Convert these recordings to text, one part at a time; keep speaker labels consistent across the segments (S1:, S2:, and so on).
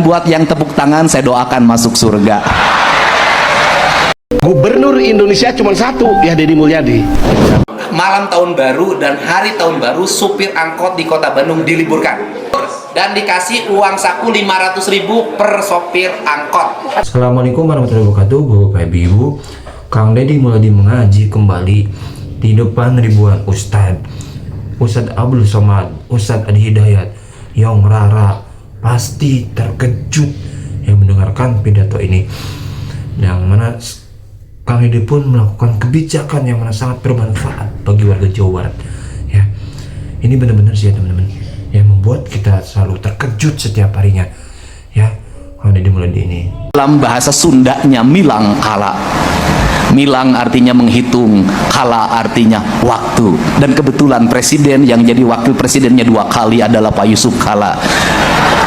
S1: Buat yang tepuk tangan, saya doakan masuk surga.
S2: Gubernur Indonesia cuma satu, ya Deddy Mulyadi.
S1: Malam tahun baru dan hari tahun baru, supir angkot di kota Bandung diliburkan dan dikasih uang saku 500.000 per sopir angkot.
S3: Assalamualaikum warahmatullahi wabarakatuh. Bapak Ibu, Kang Deddy Mulyadi mengaji kembali di depan ribuan Ustadz Abdul Somad, Ustadz Adi Hidayat, Yong Rara pasti terkejut yang mendengarkan pidato ini, yang mana Kang Deddy pun melakukan kebijakan yang mana sangat bermanfaat bagi warga Jawa Barat. Ya, ini benar-benar sih ya teman-teman, yang membuat kita selalu terkejut setiap harinya. Ya, Kang Deddy Mulyadi ini.
S1: Dalam bahasa Sundanya milang kala. Milang artinya menghitung, kala artinya waktu. Dan kebetulan presiden yang jadi wakil presidennya 2 kali adalah Pak Yusuf Kala.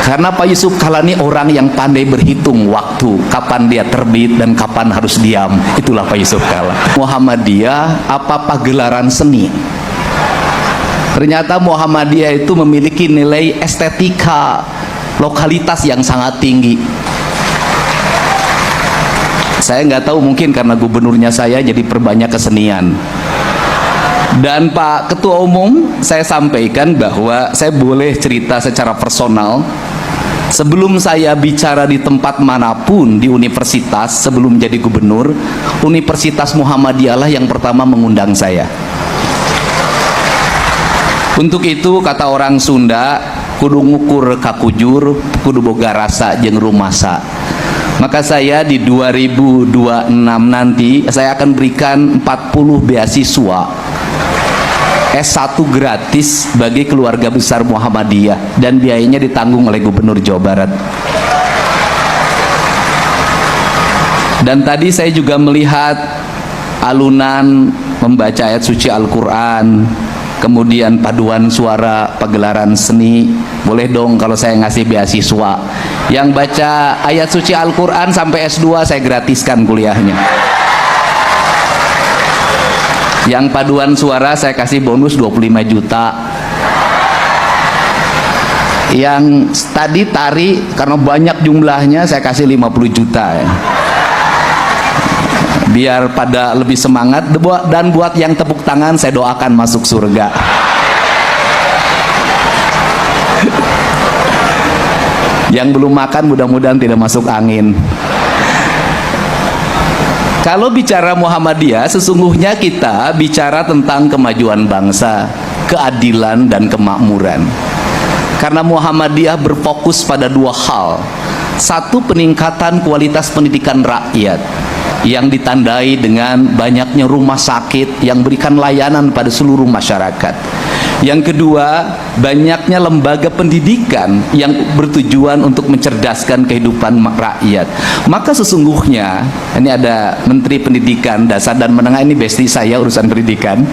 S1: Karena Pak Yusuf Kala ini orang yang pandai berhitung waktu, kapan dia terbit dan kapan harus diam. Itulah Pak Yusuf Kala. Muhammadiyah apa pagelaran seni? Ternyata Muhammadiyah itu memiliki nilai estetika lokalitas yang sangat tinggi. Saya nggak tahu, mungkin karena gubernurnya saya jadi perbanyak kesenian. Dan Pak Ketua Umum, saya sampaikan bahwa saya boleh cerita secara personal. Sebelum saya bicara di tempat manapun di universitas, sebelum jadi gubernur, Universitas Muhammadiyah lah yang pertama mengundang saya. Untuk itu kata orang Sunda, kudu ngukur kakujur, kudu boga rasa jeung rumasa. Maka saya di 2026 nanti saya akan berikan 40 beasiswa S1 gratis bagi keluarga besar Muhammadiyah, dan biayanya ditanggung oleh Gubernur Jawa Barat. Dan tadi saya juga melihat alunan membaca ayat suci Al-Quran, kemudian paduan suara pagelaran seni. Boleh dong kalau saya ngasih beasiswa. Yang baca ayat suci Al-Quran sampai S2 saya gratiskan kuliahnya. Yang paduan suara saya kasih bonus 25 juta. Yang tadi tari karena banyak jumlahnya saya kasih 50 juta ya. Biar pada lebih semangat. Dan buat yang tepuk tangan saya doakan masuk surga. Yang belum makan mudah-mudahan tidak masuk angin. Kalau bicara Muhammadiyah, sesungguhnya kita bicara tentang kemajuan bangsa, keadilan dan kemakmuran. Karena Muhammadiyah berfokus pada 2 hal. Satu, peningkatan kualitas pendidikan rakyat yang ditandai dengan banyaknya rumah sakit yang berikan layanan pada seluruh masyarakat. Yang kedua, banyaknya lembaga pendidikan yang bertujuan untuk mencerdaskan kehidupan rakyat. Maka sesungguhnya, ini ada Menteri Pendidikan Dasar dan Menengah, ini bestie saya urusan pendidikan.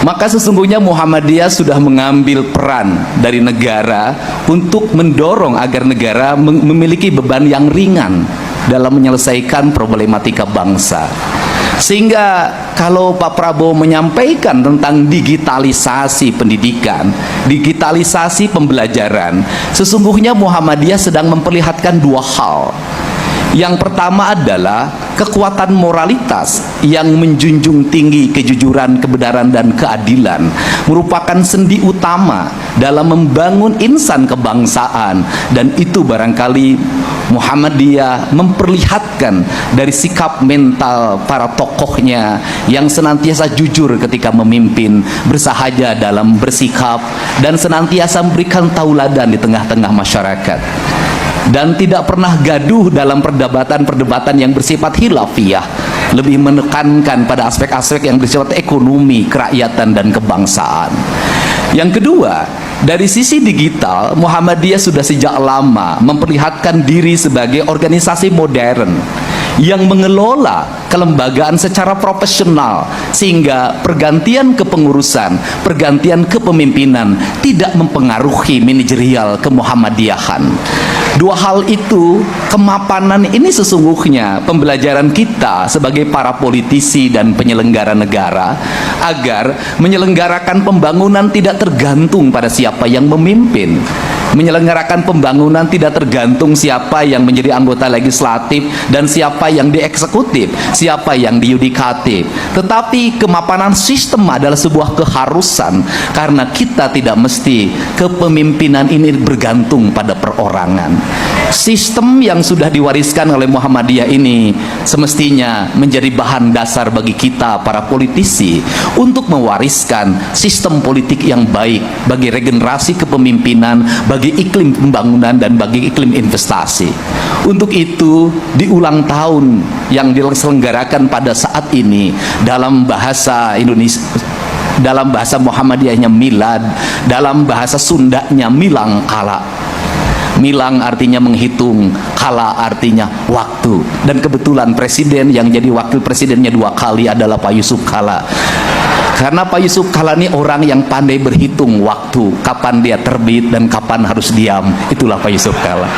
S1: Maka sesungguhnya Muhammadiyah sudah mengambil peran dari negara untuk mendorong agar negara memiliki beban yang ringan dalam menyelesaikan problematika bangsa. Sehingga kalau Pak Prabowo menyampaikan tentang digitalisasi pendidikan, digitalisasi pembelajaran, sesungguhnya Muhammadiyah sedang memperlihatkan 2 hal. Yang pertama adalah kekuatan moralitas yang menjunjung tinggi kejujuran, kebenaran dan keadilan merupakan sendi utama dalam membangun insan kebangsaan, dan itu barangkali Muhammadiyah memperlihatkan dari sikap mental para tokohnya yang senantiasa jujur ketika memimpin, bersahaja dalam bersikap, dan senantiasa memberikan tauladan di tengah-tengah masyarakat. Dan tidak pernah gaduh dalam perdebatan yang bersifat khilafiyah, lebih menekankan pada aspek-aspek yang bersifat ekonomi, kerakyatan dan kebangsaan. Yang kedua, dari sisi digital, Muhammadiyah sudah sejak lama memperlihatkan diri sebagai organisasi modern yang mengelola kelembagaan secara profesional, sehingga pergantian kepengurusan, pergantian kepemimpinan tidak mempengaruhi manajerial kemuhammadiyahan. 2 hal itu kemapanan ini sesungguhnya pembelajaran kita sebagai para politisi dan penyelenggara negara agar menyelenggarakan pembangunan tidak tergantung pada siapa yang memimpin. Menyelenggarakan pembangunan tidak tergantung siapa yang menjadi anggota legislatif dan siapa yang dieksekutif, siapa yang diyudikatif. Tetapi kemapanan sistem adalah sebuah keharusan, karena kita tidak mesti kepemimpinan ini bergantung pada perorangan. Sistem yang sudah diwariskan oleh Muhammadiyah ini semestinya menjadi bahan dasar bagi kita para politisi untuk mewariskan sistem politik yang baik bagi regenerasi kepemimpinan, bagi iklim pembangunan dan bagi iklim investasi. Untuk itu, di ulang tahun yang diselenggarakan pada saat ini dalam bahasa Indonesia, dalam bahasa Muhammadiyahnya milad, dalam bahasa Sundanya milang kala. Milang artinya menghitung, kala artinya waktu. Dan kebetulan presiden yang jadi wakil presidennya 2 kali adalah Pak Yusuf Kalla. Karena Pak Yusuf Kalla ini orang yang pandai berhitung waktu, kapan dia terbit dan kapan harus diam. Itulah Pak Yusuf Kalla.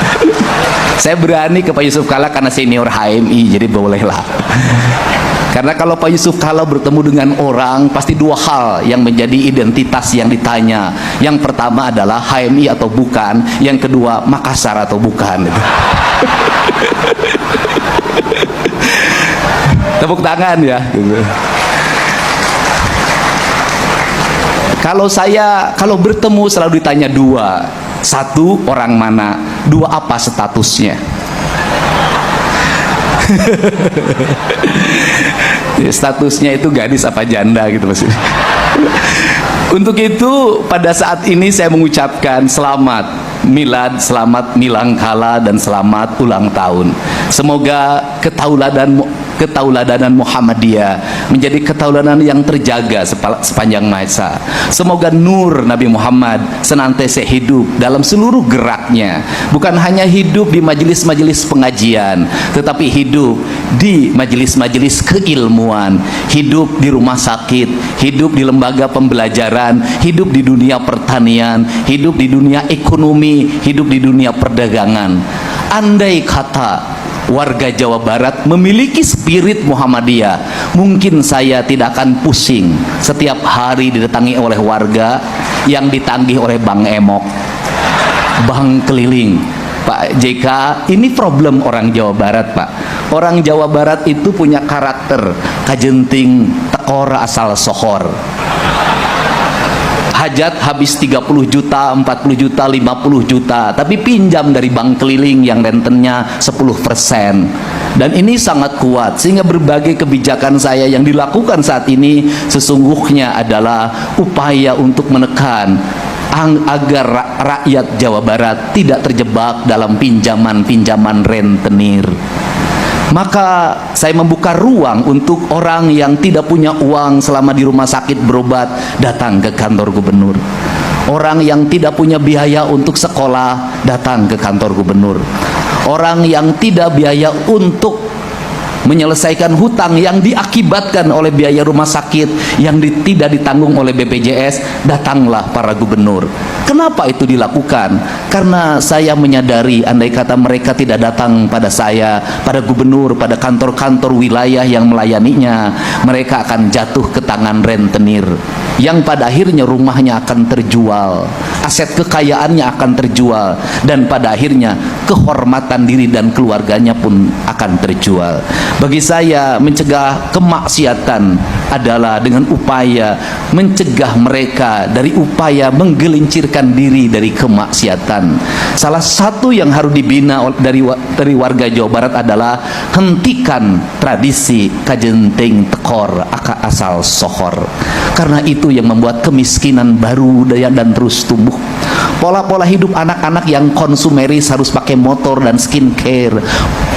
S1: Saya berani ke Pak Yusuf Kalla karena senior HMI, jadi bolehlah. Karena kalau Pak Yusuf Kalla bertemu dengan orang, pasti 2 hal yang menjadi identitas yang ditanya. Yang pertama adalah HMI atau bukan, yang kedua Makassar atau bukan. Tepuk tangan ya. Kalau bertemu selalu ditanya 2. 1, orang mana? 2, apa statusnya? Statusnya itu gadis apa janda gitu maksudnya. Untuk itu pada saat ini saya mengucapkan selamat milad, selamat milang kala, dan selamat ulang tahun. Semoga ketauladanan Muhammadiyah menjadi ketauladan yang terjaga sepanjang masa. Semoga nur Nabi Muhammad senantiasa hidup dalam seluruh geraknya, bukan hanya hidup di majelis-majelis pengajian, tetapi hidup di majelis-majelis keilmuan, hidup di rumah sakit, hidup di lembaga pembelajaran, hidup di dunia pertanian, hidup di dunia ekonomi, hidup di dunia perdagangan. Andai kata warga Jawa Barat memiliki spirit Muhammadiyah, mungkin saya tidak akan pusing setiap hari didatangi oleh warga yang ditagih oleh Bang Emok, Bang keliling. Pak JK, ini problem orang Jawa Barat, Pak. Orang Jawa Barat itu punya karakter kajenting tekor asal sohor. Hajat habis 30 juta, 40 juta, 50 juta, tapi pinjam dari bank keliling yang rentennya 10%. Dan ini sangat kuat, sehingga berbagai kebijakan saya yang dilakukan saat ini sesungguhnya adalah upaya untuk menekan agar rakyat Jawa Barat tidak terjebak dalam pinjaman-pinjaman rentenir. Maka saya membuka ruang untuk orang yang tidak punya uang selama di rumah sakit berobat, datang ke kantor gubernur. Orang yang tidak punya biaya untuk sekolah, datang ke kantor gubernur. Orang yang tidak biaya untuk menyelesaikan hutang yang diakibatkan oleh biaya rumah sakit yang tidak ditanggung oleh BPJS, datanglah para gubernur. Kenapa itu dilakukan? Karena saya menyadari andai kata mereka tidak datang pada saya, pada gubernur, pada kantor-kantor wilayah yang melayaninya, mereka akan jatuh ke tangan rentenir yang pada akhirnya rumahnya akan terjual, aset kekayaannya akan terjual, dan pada akhirnya kehormatan diri dan keluarganya pun akan terjual. Bagi saya, mencegah kemaksiatan adalah dengan upaya mencegah mereka dari upaya menggelincirkan diri dari kemaksiatan. Salah satu yang harus dibina dari warga Jawa Barat adalah hentikan tradisi kajenting tekor asal sohor, karena itu yang membuat kemiskinan baru dan terus tumbuh. Pola-pola hidup anak-anak yang konsumeris, harus pakai motor dan skincare,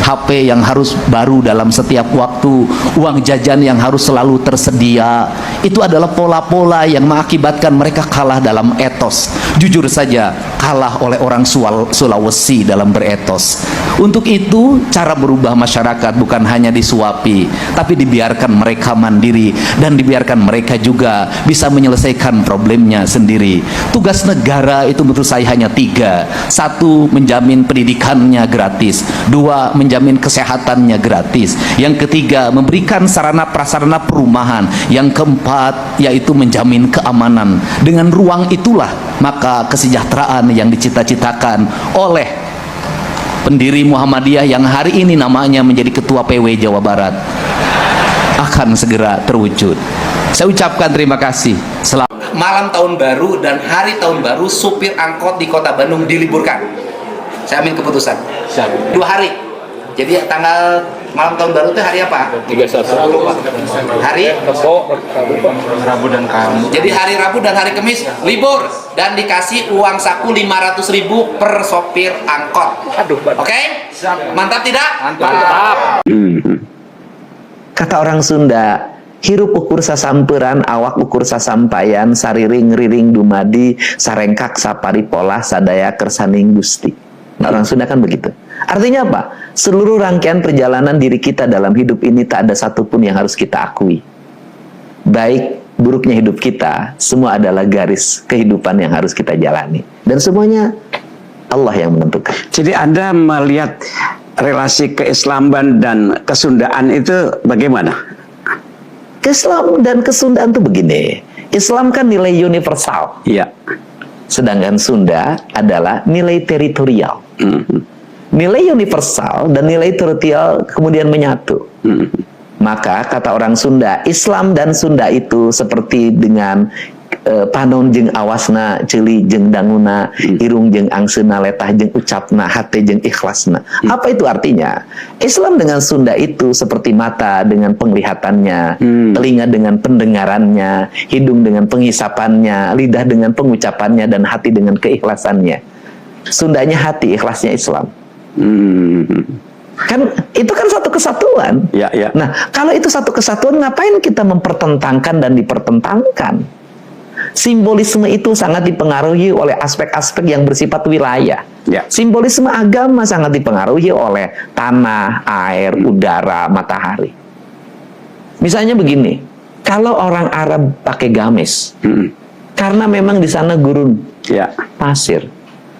S1: HP yang harus baru dalam setiap waktu, uang jajan yang harus selalu tersedia, itu adalah pola-pola yang mengakibatkan mereka kalah dalam etos. Jujur saja, kalah oleh orang Sulawesi dalam beretos. Untuk itu, cara berubah masyarakat bukan hanya disuapi, tapi dibiarkan mereka mandiri dan dibiarkan mereka juga bisa menyelesaikan problemnya sendiri. Tugas negara itu menurut saya hanya 3. 1, menjamin pendidikannya gratis. 2, menjamin kesehatannya gratis. Yang ketiga, memberikan sarana prasarana perumahan. Yang keempat, yaitu menjamin keamanan. Dengan ruang itulah maka kesejahteraan yang dicita-citakan oleh pendiri Muhammadiyah yang hari ini namanya menjadi Ketua PW Jawa Barat akan segera terwujud. Saya ucapkan terima kasih. Malam tahun baru dan hari tahun baru, supir angkot di kota Bandung diliburkan. Saya ambil keputusan. 2 hari. Jadi tanggal malam tahun baru itu hari apa?
S2: 31.
S1: Hari
S2: Rabu dan Kamis.
S1: Jadi hari Rabu dan hari Kamis libur dan dikasih uang saku 500.000 per sopir angkot. Oke? Mantap tidak? Mantap.
S4: Kata orang Sunda, hirup ukur sasamperan, awak ukur sasampayan, sariring riring dumadi, sarengkak sapari pola, sadaya kersaning gusti. Nah, orang Sunda kan begitu. Artinya apa? Seluruh rangkaian perjalanan diri kita dalam hidup ini tak ada satupun yang harus kita akui. Baik buruknya hidup kita, semua adalah garis kehidupan yang harus kita jalani. Dan semuanya Allah yang menentukan.
S5: Jadi Anda melihat relasi keislaman dan kesundaan itu bagaimana?
S4: Islam dan kesundaan itu begini. Islam kan nilai universal.
S5: Iya.
S4: Sedangkan Sunda adalah nilai teritorial. Nilai universal dan nilai teritorial kemudian menyatu. Maka kata orang Sunda, Islam dan Sunda itu seperti dengan panon jeung awasna, ceuli jeung danguna, irung jeung angsena, letah jeung ucapna, hate jeung ikhlasna. Apa itu artinya? Islam dengan Sunda itu seperti mata dengan penglihatannya, telinga dengan pendengarannya, hidung dengan penghisapannya, lidah dengan pengucapannya, dan hati dengan keikhlasannya. Sundanya hati, ikhlasnya Islam. Kan itu kan satu kesatuan.
S5: Ya, ya.
S4: Nah, kalau itu satu kesatuan, ngapain kita mempertentangkan dan dipertentangkan? Simbolisme itu sangat dipengaruhi oleh aspek-aspek yang bersifat wilayah.
S5: Ya.
S4: Simbolisme agama sangat dipengaruhi oleh tanah, air, udara, matahari. Misalnya begini, kalau orang Arab pakai gamis, karena memang di sana gurun,
S5: Ya.
S4: pasir.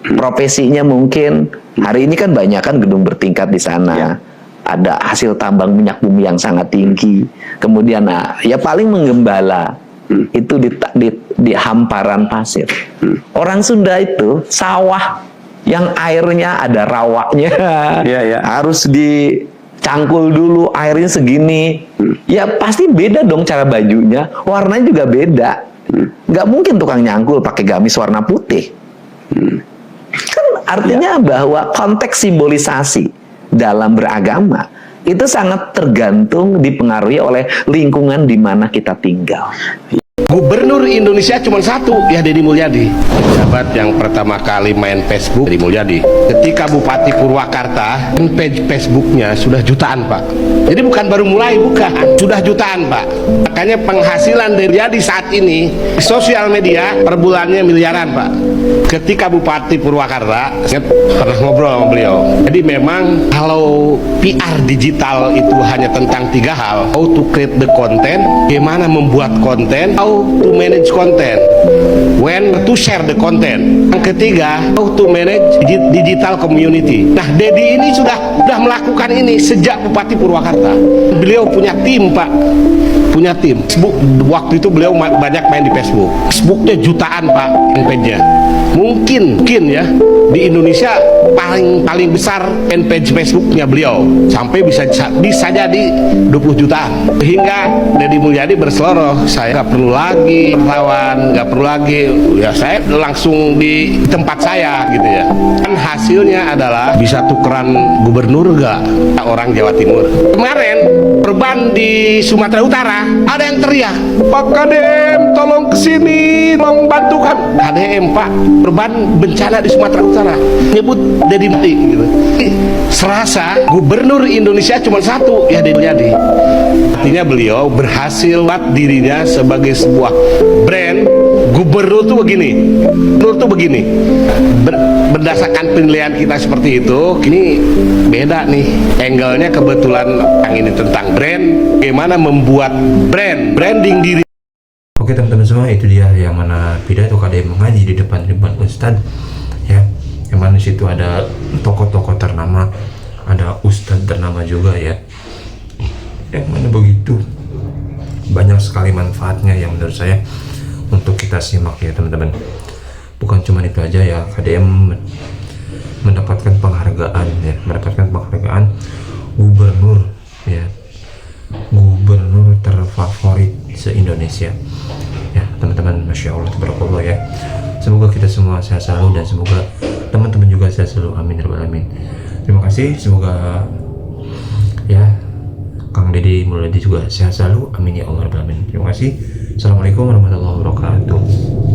S4: Profesinya mungkin hari ini kan banyak kan gedung bertingkat di sana.
S5: Ya.
S4: Ada hasil tambang minyak bumi yang sangat tinggi. Kemudian ya paling menggembala itu di hamparan pasir. Orang Sunda itu sawah yang airnya ada rawaknya.
S5: Ya, ya.
S4: Harus dicangkul dulu, airnya segini. Ya pasti beda dong cara bajunya, warnanya juga beda. Nggak mungkin tukang nyangkul pakai gamis warna putih. Kan artinya bahwa konteks simbolisasi dalam beragama itu sangat tergantung dipengaruhi oleh lingkungan di mana kita tinggal.
S2: Gubernur Indonesia cuma satu, ya Deddy Mulyadi. Sahabat yang pertama kali main Facebook, Deddy Mulyadi. Ketika Bupati Purwakarta, page Facebooknya sudah jutaan, Pak. Jadi bukan baru mulai, bukan. Sudah jutaan, Pak. Makanya penghasilan Deddy Mulyadi saat ini di sosial media per bulannya miliaran, Pak. Ketika Bupati Purwakarta, saya pernah ngobrol sama beliau. Jadi memang kalau PR digital itu hanya tentang 3 hal. How to create the content, bagaimana membuat konten, how to manage content, when to share the content. Yang ketiga, how to manage digital community. Nah, Deddy ini sudah melakukan ini sejak Bupati Purwakarta. Beliau punya tim, Pak. Punya tim. Facebook, waktu itu beliau banyak main di Facebook. Facebooknya jutaan, Pak, page-nya. Mungkin ya di Indonesia paling besar fanpage Facebooknya beliau sampai bisa jadi 20 jutaan. Hingga Deddy Mulyadi berseloroh, saya nggak perlu lagi lawan, nggak perlu lagi, ya saya langsung di tempat saya gitu ya. Kan hasilnya adalah bisa tukeran gubernur nggak orang Jawa Timur. Kemarin perban di Sumatera Utara ada yang teriak, Pak Kadem tolong kesini, tolong bantu kami. Kadem, Pak, perban bencana di Sumatera Utara, nyebut Deddy Mulyadi gitu. Serasa gubernur Indonesia cuma satu, ya Deddy Mulyadi. Artinya beliau berhasil buat dirinya sebagai sebuah brand. Gubernur tuh begini, berdasarkan penilaian kita seperti itu. Ini beda nih angle-nya, kebetulan yang ini tentang brand, bagaimana membuat branding diri.
S3: Oke teman-teman semua, itu dia yang mana pidato KDM mengaji di depan ribuan ustadz ya, yang mana situ ada tokoh-tokoh ternama, ada ustadz ternama juga ya, yang mana begitu banyak sekali manfaatnya yang menurut saya untuk kita simak ya teman-teman. Bukan cuma itu aja ya, KDM mendapatkan penghargaan ya, mendapatkan penghargaan gubernur ya, gubernur terfavorit se-Indonesia ya teman-teman. Masya Allah, tabarakallah ya. Semoga kita semua sehat selalu dan semoga teman-teman juga sehat selalu, amin ya rabbal alamin. Terima kasih, semoga ya Kang Deddy Mulyadi juga sehat selalu, amin ya Allah rabbal alamin. Terima kasih. Assalamualaikum warahmatullahi wabarakatuh.